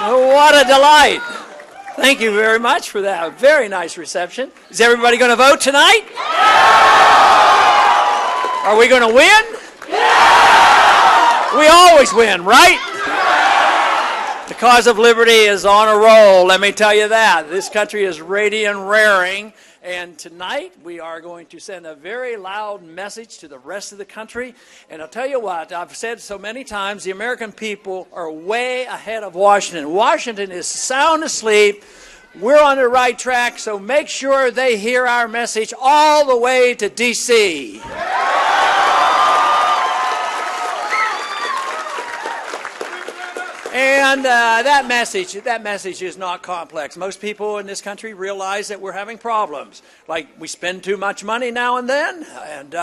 What a delight. Thank you very much for that. Very nice reception. Is everybody going to vote tonight? Yeah! Are we going to win? Yeah! We always win, right? Yeah! The cause of liberty is on a roll, let me tell you that. This country is radiant raring. And tonight we are going to send a very loud message to the rest of the country. And I'll tell you what, I've said so many times, the American people are way ahead of Washington. Washington is sound asleep. We're on the right track, so make sure they hear our message all the way to D.C. And that message is not complex. Most people in this country realize that we're having problems. Like we spend too much money now and then, and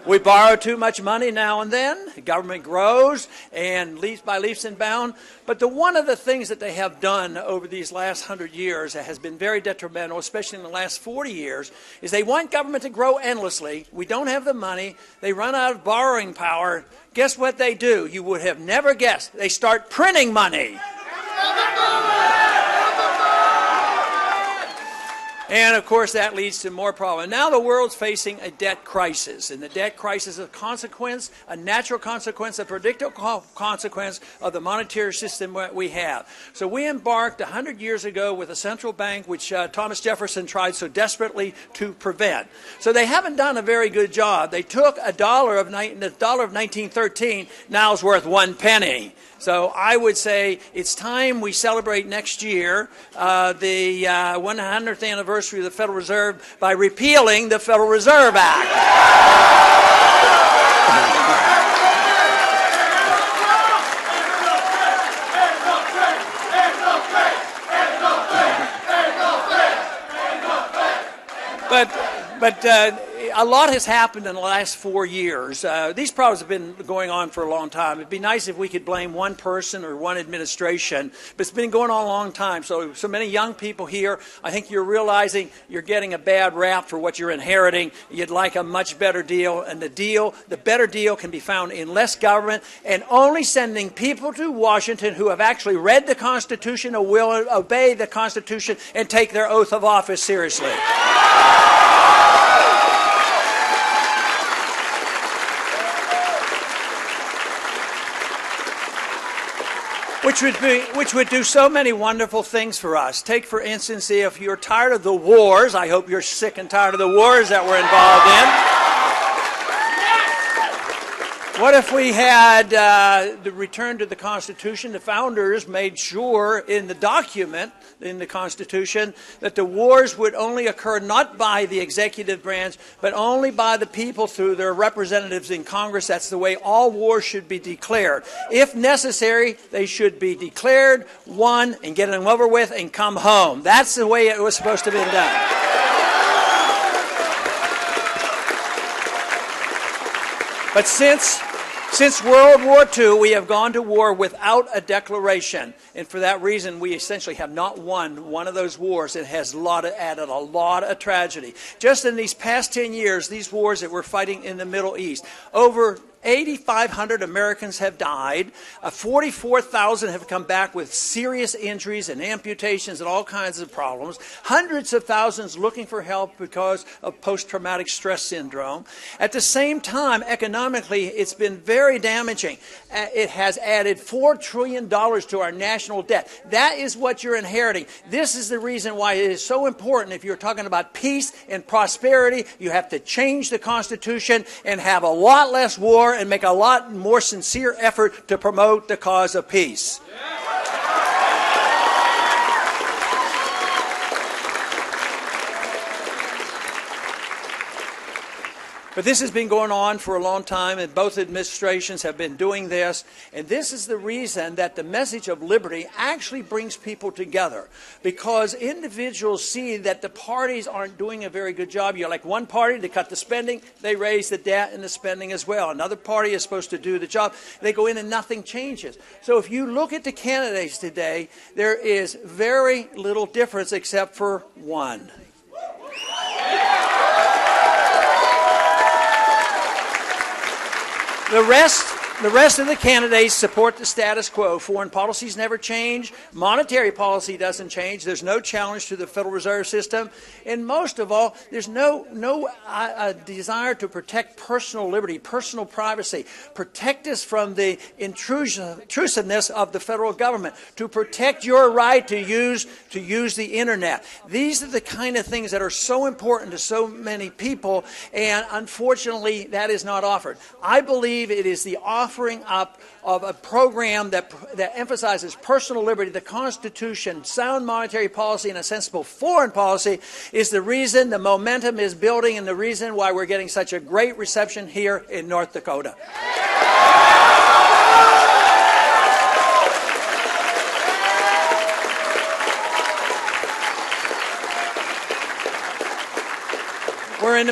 we borrow too much money now and then. The government grows and leaps by leaps and bounds. But one of the things that they have done over these last 100 years that has been very detrimental, especially in the last 40 years, is they want government to grow endlessly. We don't have the money. They run out of borrowing power. Guess what they do? You would have never guessed. They start printing money. And, of course, that leads to more problems. Now the world's facing a debt crisis. And the debt crisis is a natural consequence, a predictable consequence of the monetary system that we have. So we embarked 100 years ago with a central bank, which Thomas Jefferson tried so desperately to prevent. So they haven't done a very good job. They took the dollar of 1913, now is worth 1 penny. So I would say it's time we celebrate next year the 100th anniversary of the Federal Reserve by repealing the Federal Reserve Act. But a lot has happened in the last 4 years. These problems have been going on for a long time. It'd be nice if we could blame one person or one administration, but it's been going on a long time. So many young people here, I think you're realizing you're getting a bad rap for what you're inheriting. You'd like a much better deal, and the better deal can be found in less government and only sending people to Washington who have actually read the Constitution or will obey the Constitution and take their oath of office seriously. Which would do so many wonderful things for us. Take, for instance, if you're tired of the wars, I hope you're sick and tired of the wars that we're involved in. What if we had the return to the Constitution? The founders made sure in the document, in the Constitution, that the wars would only occur not by the executive branch, but only by the people through their representatives in Congress. That's the way all wars should be declared. If necessary, they should be declared, won, and get them over with, and come home. That's the way it was supposed to be done. But since World War II, we have gone to war without a declaration. And for that reason, we essentially have not won one of those wars. It has added a lot of tragedy. Just in these past 10 years, these wars that we're fighting in the Middle East, over 8,500 Americans have died. 44,000 have come back with serious injuries and amputations and all kinds of problems. Hundreds of thousands looking for help because of post-traumatic stress syndrome. At the same time, economically, it's been very damaging. It has added $4 trillion to our national debt. That is what you're inheriting. This is the reason why it is so important. If you're talking about peace and prosperity, you have to change the Constitution and have a lot less war and make a lot more sincere effort to promote the cause of peace. But this has been going on for a long time, and both administrations have been doing this. And this is the reason that the message of liberty actually brings people together. Because individuals see that the parties aren't doing a very good job. You're like one party, they cut the spending, they raise the debt and the spending as well. Another party is supposed to do the job. They go in and nothing changes. So if you look at the candidates today, there is very little difference except for one. The rest The rest of the candidates support the status quo. Foreign policies never change. Monetary policy doesn't change. There's no challenge to the Federal Reserve System. And most of all, there's no desire to protect personal liberty, personal privacy, protect us from the intrusiveness of the federal government, to protect your right to use the internet. These are the kind of things that are so important to so many people, and unfortunately that is not offered. I believe it is the offering up of a program that emphasizes personal liberty, the Constitution, sound monetary policy, and a sensible foreign policy is the reason the momentum is building and the reason why we're getting such a great reception here in North Dakota. We're in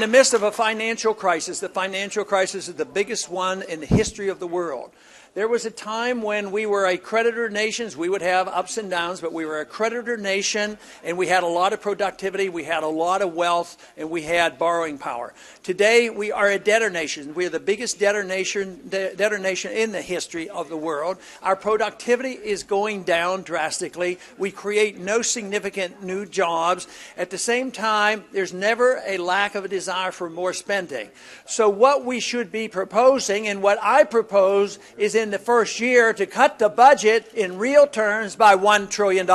the midst of a financial crisis. The financial crisis is the biggest one in the history of the world. There was a time when we were a creditor nation. We would have ups and downs, but we were a creditor nation, and we had a lot of productivity, we had a lot of wealth, and we had borrowing power. Today, we are a debtor nation. We are the biggest debtor nation in the history of the world. Our productivity is going down drastically. We create no significant new jobs. At the same time, there's never a lack of a desire for more spending. So what we should be proposing, and what I propose, is in the first year to cut the budget in real terms by $1 trillion.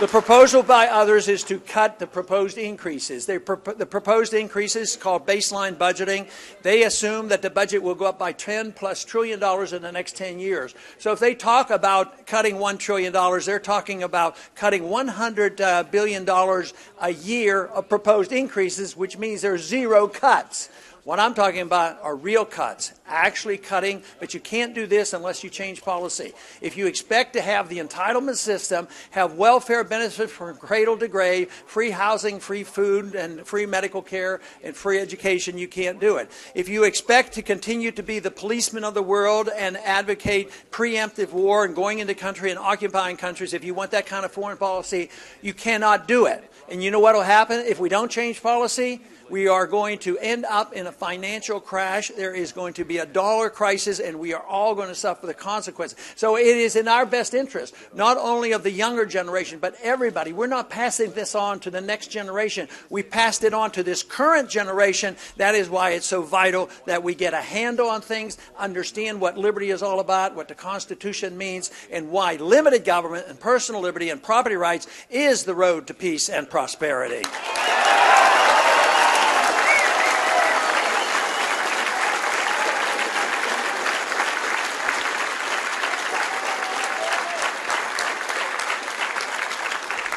The proposal by others is to cut the proposed increases. The proposed increases, called baseline budgeting, they assume that the budget will go up by $10+ trillion in the next 10 years. So if they talk about cutting $1 trillion, they're talking about cutting $100 billion a year of proposed increases, which means there's zero cuts. What I'm talking about are real cuts, actually cutting, but you can't do this unless you change policy. If you expect to have the entitlement system, have welfare benefits from cradle to grave, free housing, free food, and free medical care, and free education, you can't do it. If you expect to continue to be the policeman of the world and advocate preemptive war and going into country and occupying countries, if you want that kind of foreign policy, you cannot do it. And you know what will happen if we don't change policy? We are going to end up in a financial crash. There is going to be a dollar crisis, and we are all going to suffer the consequences. So it is in our best interest, not only of the younger generation, but everybody. We're not passing this on to the next generation. We passed it on to this current generation. That is why it's so vital that we get a handle on things, understand what liberty is all about, what the Constitution means, and why limited government and personal liberty and property rights is the road to peace and prosperity.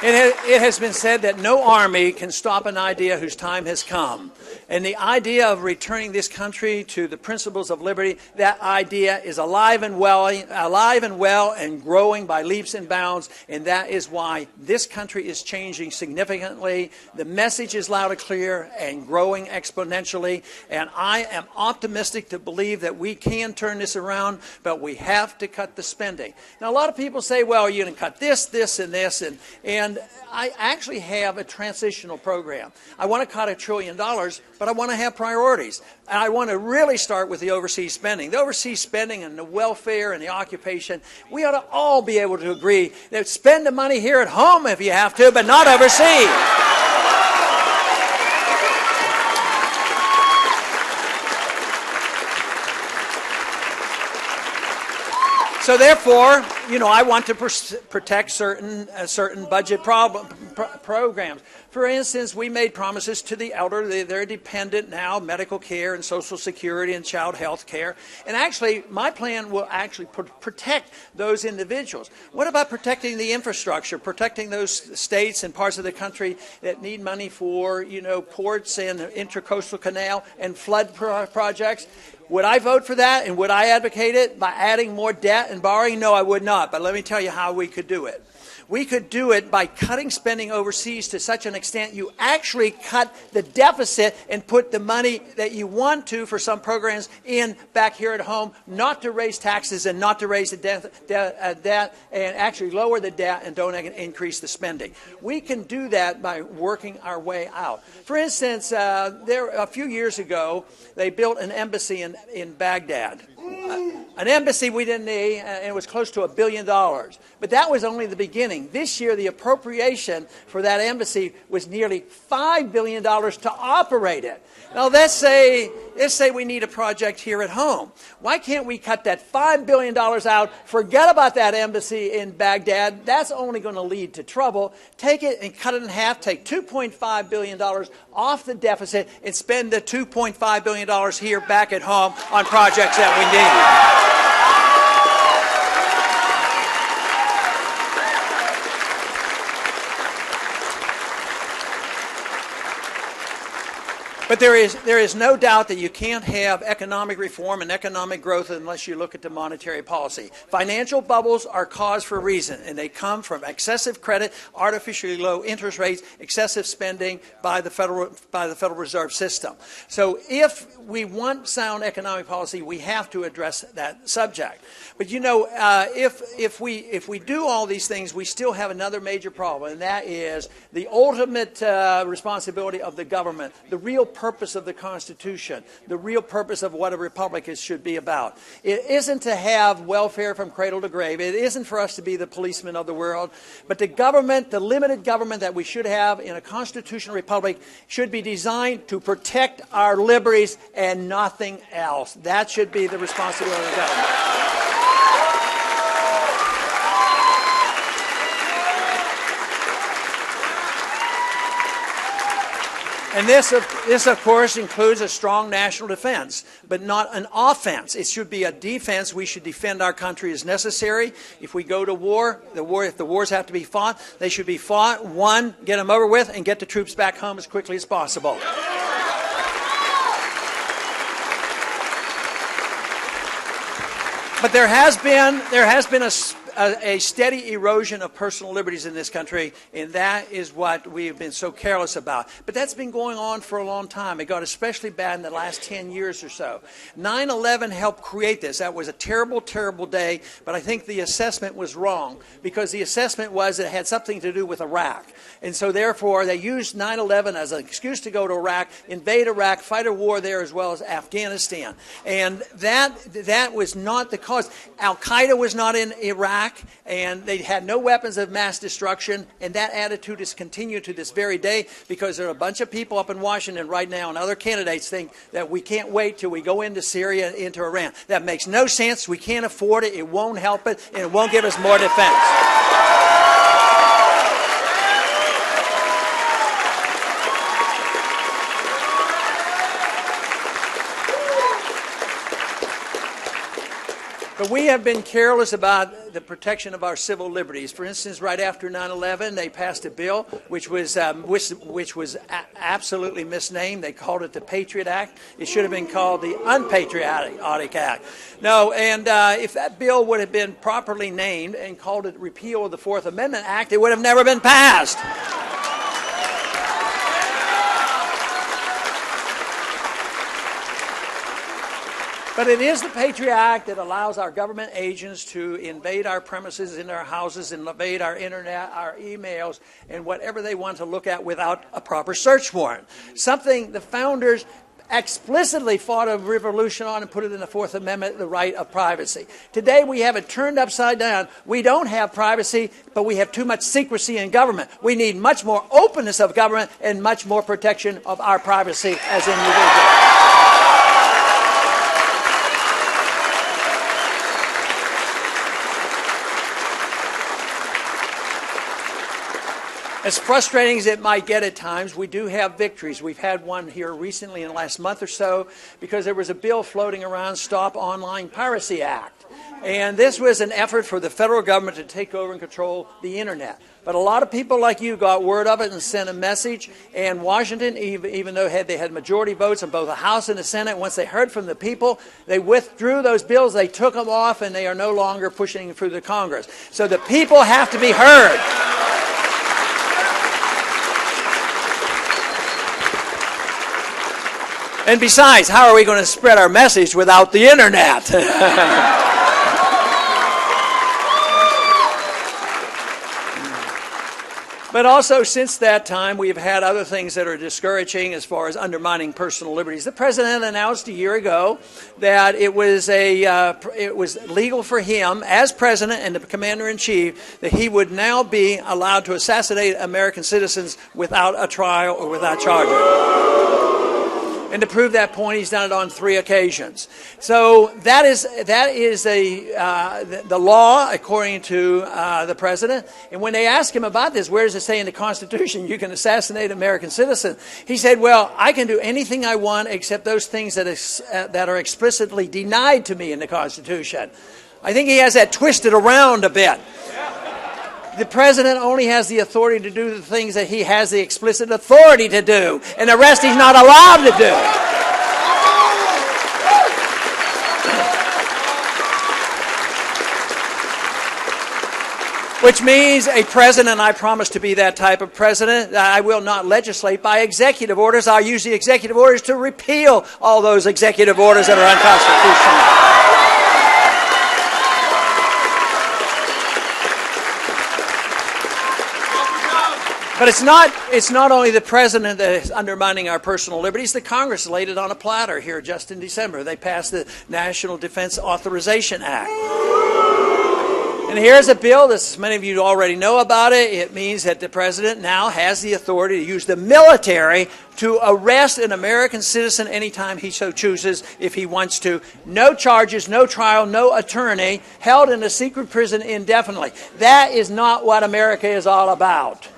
It has been said that no army can stop an idea whose time has come. And the idea of returning this country to the principles of liberty, that idea is alive and well and growing by leaps and bounds. And that is why this country is changing significantly. The message is loud and clear and growing exponentially. And I am optimistic to believe that we can turn this around, but we have to cut the spending. Now, a lot of people say, well, you can cut this, this, and this, and I actually have a transitional program. I want to cut $1 trillion, but I want to have priorities. And I want to really start with the overseas spending. The overseas spending and the welfare and the occupation, we ought to all be able to agree that spend the money here at home if you have to, but not overseas. So therefore, I want to protect certain budget programs. For instance, we made promises to the elderly. They're dependent now, medical care and Social Security and child health care. And actually, my plan will actually protect those individuals. What about protecting the infrastructure, protecting those states and parts of the country that need money for, ports and the Intracoastal Canal and flood projects? Would I vote for that, and would I advocate it by adding more debt and borrowing? No, I would not. But let me tell you how we could do it. We could do it by cutting spending overseas to such an extent you actually cut the deficit and put the money that you want to for some programs in back here at home, not to raise taxes and not to raise the debt and actually lower the debt and don't increase the spending. We can do that by working our way out. For instance, a few years ago, they built an embassy in Baghdad. An embassy we didn't need, and it was close to $1 billion. But that was only the beginning. This year, the appropriation for that embassy was nearly $5 billion to operate it. Now, let's say we need a project here at home. Why can't we cut that $5 billion out, forget about that embassy in Baghdad? That's only going to lead to trouble. Take it and cut it in half. Take $2.5 billion off the deficit and spend the $2.5 billion here back at home on projects that we need. But there is no doubt that you can't have economic reform and economic growth unless you look at the monetary policy. Financial bubbles are caused for a reason, and they come from excessive credit, artificially low interest rates, excessive spending by the Federal Reserve System. So if we want sound economic policy, we have to address that subject. But you know, if we do all these things, we still have another major problem, and that is the ultimate responsibility of the government, the real purpose of the Constitution, the real purpose of what a republic should be about. It isn't to have welfare from cradle to grave. It isn't for us to be the policemen of the world. But the government, the limited government that we should have in a constitutional republic, should be designed to protect our liberties and nothing else. That should be the responsibility of the government. And this, of course, includes a strong national defense, but not an offense. It should be a defense. We should defend our country as necessary. If we go to war, if the wars have to be fought, they should be fought. One, get them over with, and get the troops back home as quickly as possible. But there has been a steady erosion of personal liberties in this country, and that is what we have been so careless about. But that's been going on for a long time. It got especially bad in the last 10 years or so. 9/11 helped create this. That was a terrible, terrible day, but I think the assessment was wrong, because the assessment was it had something to do with Iraq. And so therefore, they used 9/11 as an excuse to go to Iraq, invade Iraq, fight a war there as well as Afghanistan. And that was not the cause. Al-Qaeda was not in Iraq, and they had no weapons of mass destruction, and that attitude is continued to this very day, because there are a bunch of people up in Washington right now, and other candidates think that we can't wait till we go into Syria and into Iran. That makes no sense. We can't afford it. It won't help it, and it won't give us more defense. But we have been careless about the protection of our civil liberties. For instance, right after 9/11, they passed a bill which was absolutely misnamed. They called it the Patriot Act. It should have been called the Unpatriotic Act. No, and if that bill would have been properly named and called it Repeal of the Fourth Amendment Act, it would have never been passed. But it is the Patriot Act that allows our government agents to invade our premises, in our houses, invade our internet, our emails, and whatever they want to look at without a proper search warrant. Something the founders explicitly fought a revolution on and put it in the Fourth Amendment, the right of privacy. Today we have it turned upside down. We don't have privacy, but we have too much secrecy in government. We need much more openness of government and much more protection of our privacy as individuals. As frustrating as it might get at times, we do have victories. We've had one here recently in the last month or so, because there was a bill floating around, Stop Online Piracy Act. And this was an effort for the federal government to take over and control the internet. But a lot of people like you got word of it and sent a message. And Washington, even though they had majority votes in both the House and the Senate, once they heard from the people, they withdrew those bills, they took them off, and they are no longer pushing through the Congress. So the people have to be heard. And besides, how are we going to spread our message without the internet? But also, since that time, we've had other things that are discouraging as far as undermining personal liberties. The president announced a year ago that it was legal for him, as president and the commander-in-chief, that he would now be allowed to assassinate American citizens without a trial or without charges. And to prove that point, he's done it on 3 occasions. So that is the law according to the president. And when they asked him about this, where does it say in the Constitution you can assassinate an American citizen? He said, well, I can do anything I want except those things that are explicitly denied to me in the Constitution. I think he has that twisted around a bit. The president only has the authority to do the things that he has the explicit authority to do, and the rest he's not allowed to do. Which means a president, I promise to be that type of president, I will not legislate by executive orders. I'll use the executive orders to repeal all those executive orders that are unconstitutional. But it's not only the president that is undermining our personal liberties. The Congress laid it on a platter here just in December. They passed the National Defense Authorization Act. And here's a bill that many of you already know about it. It means that the president now has the authority to use the military to arrest an American citizen anytime he so chooses, if he wants to. No charges, no trial, no attorney, held in a secret prison indefinitely. That is not what America is all about.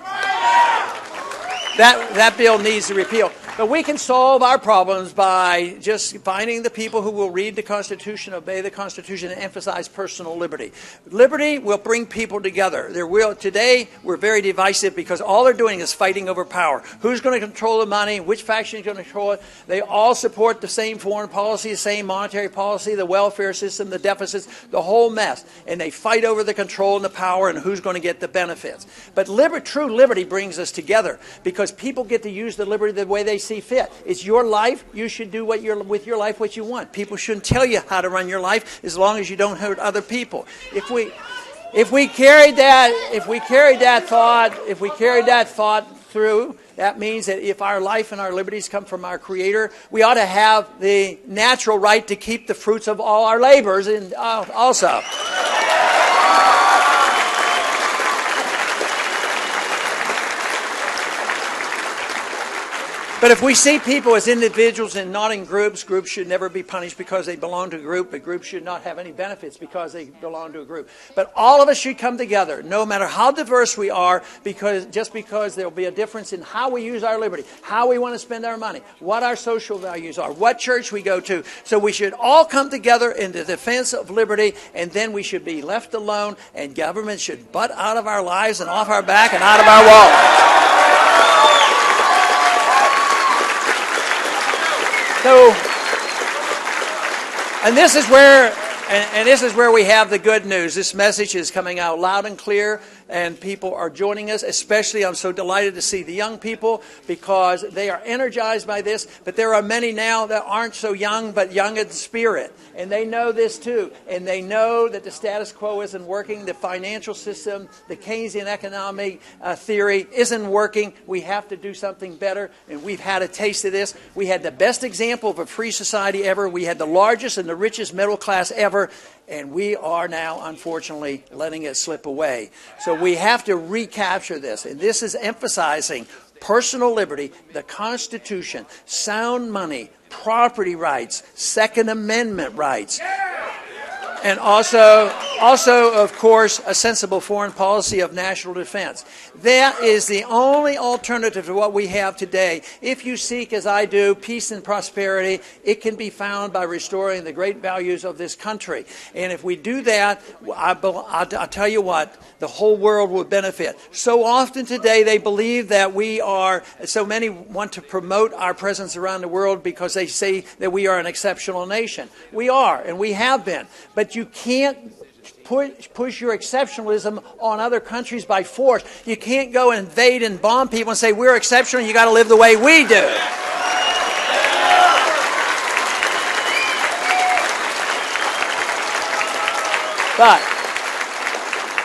That bill needs to repeal. But we can solve our problems by just finding the people who will read the Constitution, obey the Constitution, and emphasize personal liberty. Liberty will bring people together. Today, we're very divisive because all they're doing is fighting over power. Who's going to control the money? Which faction is going to control it? They all support the same foreign policy, the same monetary policy, the welfare system, the deficits, the whole mess. And they fight over the control and the power and who's going to get the benefits. But true liberty brings us together because people get to use the liberty the way they see fit. It's your life. You should do with your life what you want. People shouldn't tell you how to run your life as long as you don't hurt other people. If we carried that thought through, that means that if our life and our liberties come from our Creator, we ought to have the natural right to keep the fruits of all our labors also. But if we see people as individuals and not in groups, groups should never be punished because they belong to a group, but groups should not have any benefits because they belong to a group. But all of us should come together, no matter how diverse we are, because there will be a difference in how we use our liberty, how we want to spend our money, what our social values are, what church we go to. So we should all come together in the defense of liberty, and then we should be left alone, and government should butt out of our lives and off our back and out of our wallets. So, and this is where we have the good news. This message is coming out loud and clear, and people are joining us. Especially, I'm so delighted to see the young people because they are energized by this. But there are many now that aren't so young, but young in spirit. And they know this too. And they know that the status quo isn't working. The financial system, the Keynesian economic theory isn't working. We have to do something better. And we've had a taste of this. We had the best example of a free society ever. We had the largest and the richest middle class ever. And we are now, unfortunately, letting it slip away. So we have to recapture this. And this is emphasizing personal liberty, the Constitution, sound money, property rights, Second Amendment rights. And also Also, of course, a sensible foreign policy of national defense. That is the only alternative to what we have today. If you seek, as I do, peace and prosperity, it can be found by restoring the great values of this country. And if we do that, I'll tell you what, the whole world will benefit. So often today they believe that so many want to promote our presence around the world because they say that we are an exceptional nation. We are, and we have been. But you can't push your exceptionalism on other countries by force. You can't go and invade and bomb people and say, we're exceptional, you got to live the way we do. But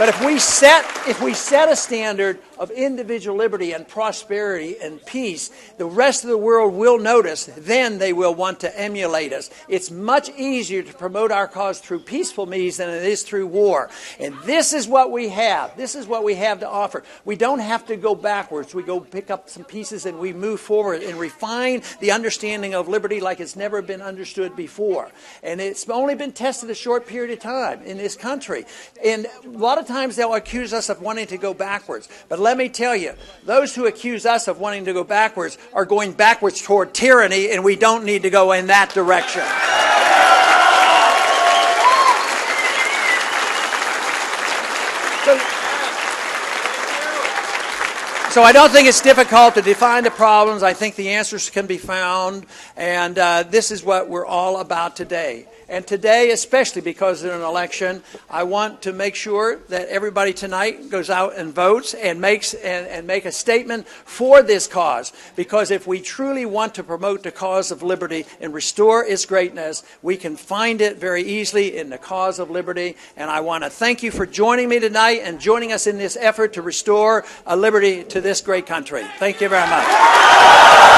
if we set a standard of individual liberty and prosperity and peace, the rest of the world will notice. Then they will want to emulate us. It's much easier to promote our cause through peaceful means than it is through war. And this is what we have. This is what we have to offer. We don't have to go backwards. We go pick up some pieces and we move forward and refine the understanding of liberty like it's never been understood before. And it's only been tested a short period of time in this country. And a lot of times they'll accuse us of wanting to go backwards. But let me tell you, those who accuse us of wanting to go backwards are going backwards toward tyranny, and we don't need to go in that direction. So I don't think it's difficult to define the problems. I think the answers can be found, and this is what we're all about today. And today, especially because it's an election, I want to make sure that everybody tonight goes out and votes and make a statement for this cause. Because if we truly want to promote the cause of liberty and restore its greatness, we can find it very easily in the cause of liberty. And I want to thank you for joining me tonight and joining us in this effort to restore liberty to this great country. Thank you very much.